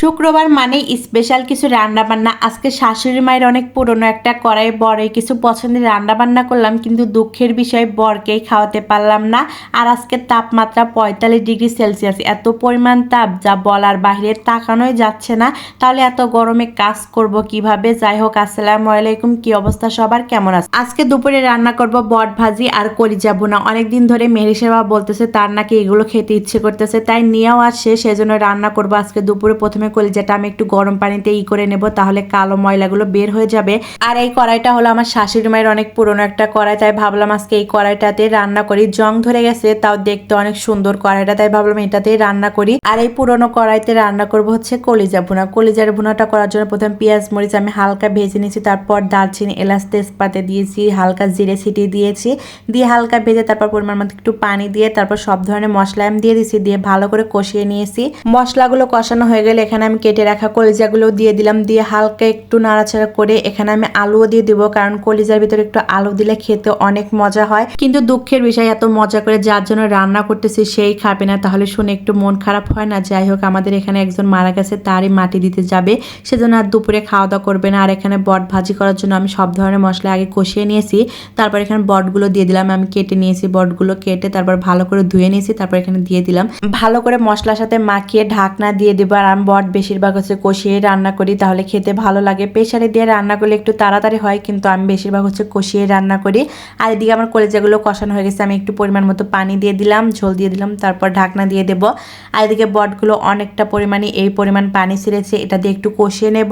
শুক্রবার মানে স্পেশাল কিছু রান্না বান্না। আজকে শাশুড়ি মায়ের অনেক পুরনো একটা কড়াই বরে কিছু পছন্দের রান্না বান্না করলাম, কিন্তু দুঃখের বিষয় বরকেই খাওয়াতে পারলাম না। আর আজকে তাপমাত্রা 45 ডিগ্রি সেলসিয়াস, এত পরিমাণ তাপ যা বলার বাহিরে, তাকানোই যাচ্ছে না। তাহলে এত গরমে কাজ করব কিভাবে? যাই হোক, আসসালামু আলাইকুম, কি অবস্থা সবার, কেমন আছে? আজকে দুপুরে রান্না করব বট ভাজি আর কলিজা ভুনা। অনেকদিন ধরে মেহেরি সাহেবা বলতেছে তার নাকি এগুলো খেতে ইচ্ছে করতেছে, তাই নিয়েও আসছে, সেজন্য রান্না করব আজকে দুপুরে। প্রথমে কলিজাটা আমি একটু গরম পানিতে করে নেব, তাহলে কালো ময়লাগুলো বের হয়ে যাবে। আর এই কড়াইটা হলো আমার শাশুড়ি মায়ের অনেক পুরনো একটা কড়াই, তাই ভাবলাম আজকে এই কড়াইটাতে রান্না করি। জং ধরে গেছে, তাও দেখতে অনেক সুন্দর কড়াইটা, তাই ভাবলাম এটাতেই রান্না করি। আর এই পুরনো কড়াইতে রান্না করব হচ্ছে কলিজা ভুনা। কলিজার ভুনাটা করার জন্য প্রথমে পেঁয়াজ মরিচ আমি হালকা ভেজে নিয়েছি, তারপর দারচিনি এলাচ তেজপাতা দিয়েছি, হালকা জিরে ছিটিয়ে দিয়েছি, দিয়ে হালকা ভেজে তারপর পরিমাণ মতো একটু পানি দিয়ে তারপর সব ধরনের মশলা আমি দিয়ে দিয়েছি, দিয়ে ভালো করে কষিয়ে নিয়েছি। মশলাগুলো কষানো হয়ে গেলে এখানে আমি কেটে রাখা কলিজাগুলো দিয়ে দিলাম, দিয়ে হালকা একটু নাড়াচাড়া করে এখানে আমি আলুও দিয়ে দিব, কারণ কলিজার ভিতরে একটু আলু দিলে খেতে অনেক মজা হয়। কিন্তু দুঃখের বিষয়, এত মজা করে যার জন্য রান্না করতেছি সেই খাবে না, তাহলে শুনে একটু মন খারাপ হয় না? যাই হোক, আমাদের এখানে একজন মারা গেছে, তারই মাটি দিতে যাবে, সেজন্য আর দুপুরে খাওয়া দাওয়া করবে না। আর এখানে বট ভাজি করার জন্য আমি সব ধরনের মশলা আগে কষিয়ে নিয়েছি, তারপর এখানে বটগুলো দিয়ে দিলাম। আমি কেটে নিয়েছি বটগুলো, কেটে তারপর ভালো করে ধুয়ে নিয়েছি, তারপর এখানে দিয়ে দিলাম। ভালো করে মশলার সাথে মাখিয়ে ঢাকনা দিয়ে দেবো। আর আমি বট বেশিরভাগ হচ্ছে কষিয়ে রান্না করি, তাহলে খেতে ভালো লাগে। প্রেসারে দিয়ে রান্না করলে একটু তাড়াতাড়ি হয়, কিন্তু আমি বেশিরভাগ হচ্ছে কষিয়ে রান্না করি। আর এদিকে আমার কলিজাগুলো কষানো হয়ে গেছে, আমি একটু পরিমাণ মতো পানি দিয়ে দিলাম, ঝোল দিয়ে দিলাম, তারপর ঢাকনা দিয়ে দেবো। আর এদিকে বটগুলো অনেকটা পরিমাণে এই পরিমাণ পানি ছেড়েছে, এটা দিয়ে একটু কষিয়ে নেব।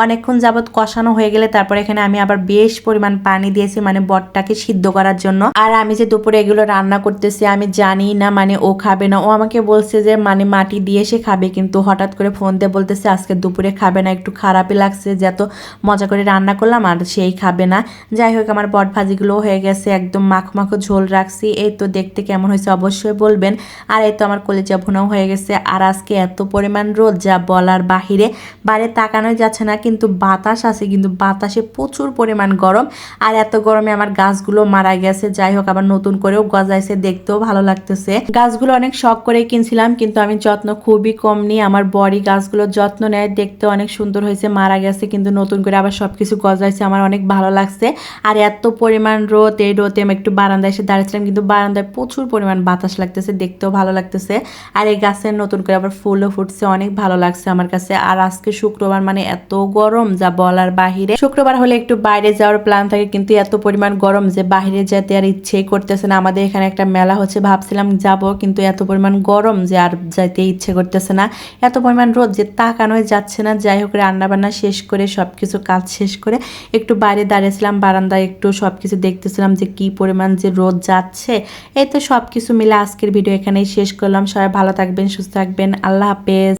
অনেকক্ষণ যাবত কষানো হয়ে গেলে তারপর এখানে আমি আবার বেশ পরিমাণ পানি দিয়েছি, মানে বটটাকে সিদ্ধ করার জন্য। আর আমি যে দুপুরে এগুলো রান্না করতেছি আমি জানি না, মানে ও খাবে না। ও আমাকে বলছে যে মানে মাটি দিয়ে সে খাবে, কিন্তু হঠাৎ করে ফোন দিয়ে বলতেছে আজকে দুপুরে খাবে না। একটু খারাপই লাগছে যে এত মজা করে রান্না করলাম আর সেই খাবে না। যাই হোক, আমার বট ভাজিগুলো হয়ে গেছে, একদম মাখো মাখো ঝোল রাখছি। এই তো দেখতে কেমন হয়েছে অবশ্যই বলবেন। আর এই তো আমার কলিজা ভুনাও হয়ে গেছে। আর আজকে এত পরিমাণ রোদ যা বলার বাহিরে, বাইরে তাকানোই যাচ্ছে না, কিন্তু বাতাস আছে, কিন্তু বাতাসে প্রচুর পরিমাণ গরম। আর এত গরমে আমার গাছগুলো মারা গেছে। যাই হোক, আবার নতুন করেও গজাইছে, দেখতেও ভালো লাগতেছে। গাছগুলো অনেক শখ করে কিনছিলাম, কিন্তু আমি যত্ন খুবই কম নিই। আমার বড়ি গাছগুলোর যত্ন নেয়, দেখতে অনেক সুন্দর হয়েছে, মারা গেছে, কিন্তু নতুন করে আবার সবকিছু গজাইছে, আমার অনেক ভালো লাগছে। আর এত পরিমাণ রোদ, এই রোদে আমি একটু বারান্দায় এসে দাঁড়িয়েছিলাম, কিন্তু বারান্দায় প্রচুর পরিমাণ বাতাস লাগতেছে, দেখতেও ভালো লাগতেছে। আর এই গাছের নতুন করে আবার ফুলও ফুটছে, অনেক ভালো লাগছে আমার কাছে। আর আজকে শুক্রবার, মানে এত গরম যা বলার বাহিরে। শুক্রবার হলে একটু বাইরে যাওয়ার প্ল্যান থাকে, কিন্তু এত পরিমাণ গরম যে বাইরে যেতে আর ইচ্ছেই করতেছে না। আমাদের এখানে একটা মেলা হচ্ছে, ভাবছিলাম যাব, কিন্তু এত পরিমাণ গরম যে আর যাইতে ইচ্ছে করতেছে না। এত পরিমাণ রোদ যে তাকানোই যাচ্ছে না। যাই হোক, রান্না বান্না শেষ করে সবকিছু কাজ শেষ করে একটু বাইরে দাঁড়িয়েছিলাম বারান্দায়, একটু সবকিছু দেখতেছিলাম যে কি পরিমাণ যে রোদ যাচ্ছে। এই তো সবকিছু মিলে আজকের ভিডিও এখানেই শেষ করলাম। সবাই ভালো থাকবেন, সুস্থ থাকবেন, আল্লাহ হাফেজ।